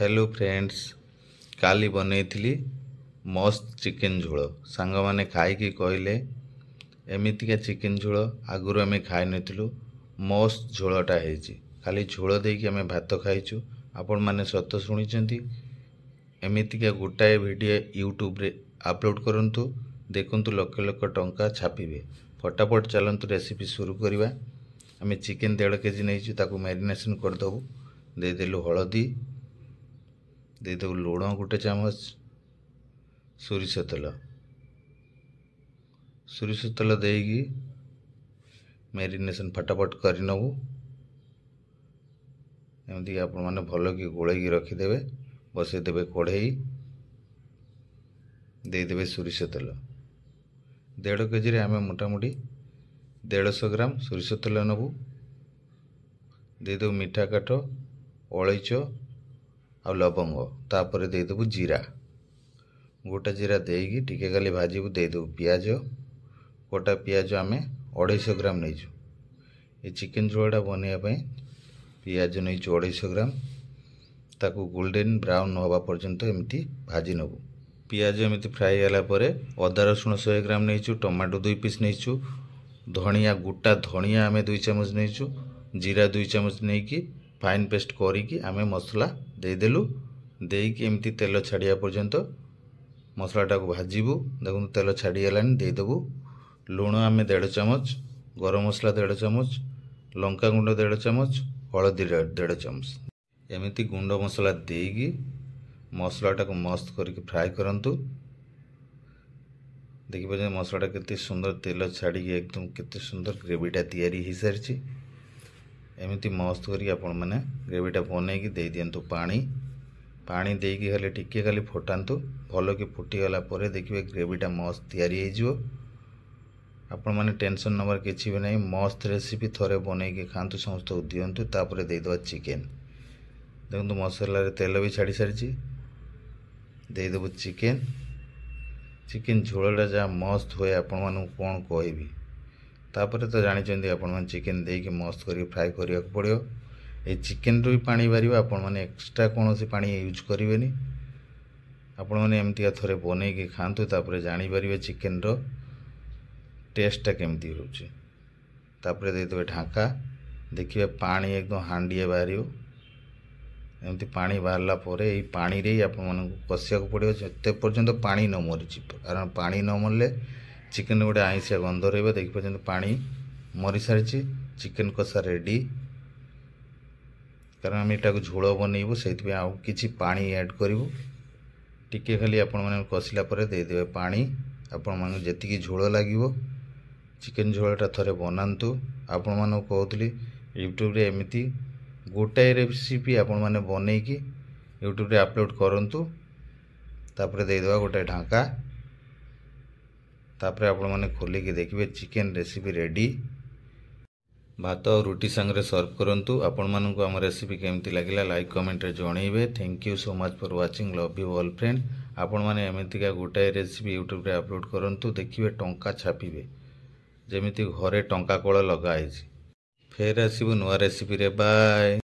Hello friends, काली बनैथिली मस्त chicken झोल। सांग माने खाइकी कहले एमितिका चिकेन झोल आगुरु आमे खाइ नथिलु। मस्त झोलटा हेछि, खाली झोल देकी आमे भात खाइछु। आपण माने सत शुनिचंती। एमितिका गोटाए वीडियो यूट्यूब रे अपलोड करंतु, देखंतु लक्ष लक्ष टंका छापिबे। फटाफट चलंतु रेसिपी शुरू करिवा। आमे चिकेन 1.5 केजी नैछु, ताकू मैरिनेशन कर दबु। दे देलु हळदी, दे देबु लुण 1 चामच, सोरिष तेल देगी मैरिनेशन फटाफट कर नबु। एमती आपण माने भलो की गोळेगी रखिदेबे। बसै देबे कढ़ई, दे देबे सोरिष तेल। 1.5 केजी रे आमे मोटामोटी 150 ग्राम सोरिष तेल नबु। दे देबु मीठा काठ, अलैच आ लवंग, तापर दे देबु जीरा। गोटा जीरा देगी टिके खाली भाजीबु। दे देबु प्याज, गोटा प्याज आमे 250 ग्राम नैछु। ए चिकेन झोलटा बनिया पई प्याज नैछु 250 ग्राम। ताकू गोल्डन ब्राउन होबा पर्यंत एमती भाजी नबु। प्याज एमती फ्राई होला परे अदा रसुण 100 ग्राम नैछु, टमाटो 2 पीस नैछु, धनिया गोटा धनिया आमे 2 चम्मच नैछु, जीरा 2 चम्मच नैकी फाइन पेस्ट करिकी आमे मसला दे देलु। देकी एमती तेल छाड़िया पर्यंत मसलाटा को भाजीबु। देखु तेल छाड़ी गलानी, दे देबु लुण आमे 1.5 चम्मच, गरम मसला 1.5 चम्मच, लंका गुंड 1.5 चम्मच, हळदी 1.5 चम्मच। एमती गुंड मसला देगी मसलाटा को मस्त करके फ्राई करंतु। देखि पजे मसलाटा केते सुंदर तेल छाड़ी एकदम केते सुंदर ग्रेवीटा तैयारी हो सारछि। एमती मस्त करके आपण माने ग्रेवीटा बनेकी दे दियंतु पानी। पानी देकी खाली टिके खाली फटांतु। भलो की फुटी गला परे देखिबे ग्रेवीटा मस्त तैयारी हो जिवो। आपण माने टेंशन नंबर किछि भी नै। मस्त रेसिपी थरे बनेकी खांतु, समस्त दियंतु। तापर दे दवा चिकेन। देखंतु मसला रे तेल भी छाड़ी सारछि। दे देबु चिकेन। चिकेन झोलटा जा मस्त होय आपण मानु कोन कहबी। तापर तो जानि चंदी आपण मान चिकेन देकी मस्त करी फ्राई करिया पड़ियो। ए चिकेन रो भी पानी बारिबा। आपण माने एक्स्ट्रा कोनोसी पानी यूज करिवेनी। आपण माने एमती थरे बनेकी खांतु, तापर जानि परिबे चिकेन रो टेस्टटा केमती होउची। तापर दे देबे ढाका। देखिबे पानी एकदम हांडिए बारियो। एमती पानी बाहरला परे एई पानी रे आपण माने कसिया को पड़ियो जते पर्यंत पानी न मरिची। कारण पानी न मरले चिकेन गोटे आइसिया गंध रहिबो। देखि पर्यंत पानी मरी सारिची। Chicken कषा ready. कारण आम एटा को झोल बनैबो, सेति आउ किछि पानी ऐड करिवो। टिके खाली आपण माने कसिला परे दे देबे पानी। आपण माने जेतिकी झोल लागिवो चिकेन झोलटा थरे बनांतु। आपण माने कहउतली यूट्यूब रे एमिति गोटाए रेसिपी आपण माने बनैकी यूट्यूब रे अपलोड करंतु। तापर दे देबा गोटे ढाका। तापर आपण माने खोली के देखिबे चिकेन रेसिपी रेडी। भात और रोटी संगे सर्व करंतु। आपण मानकु हम रेसिपी केमती लागिला लाइक कमेंट रे जणैबे। Thank you so much for watching. Love you all friend. आपण माने एमितिका गोटाए रेसिपी यूट्यूब रे अपलोड करंतु, देखिबे टंका छापिबे जेमिति घरे टंका कोळ लगा आइछि। फेर आसीबु नुवा रेसिपी रे। बाय।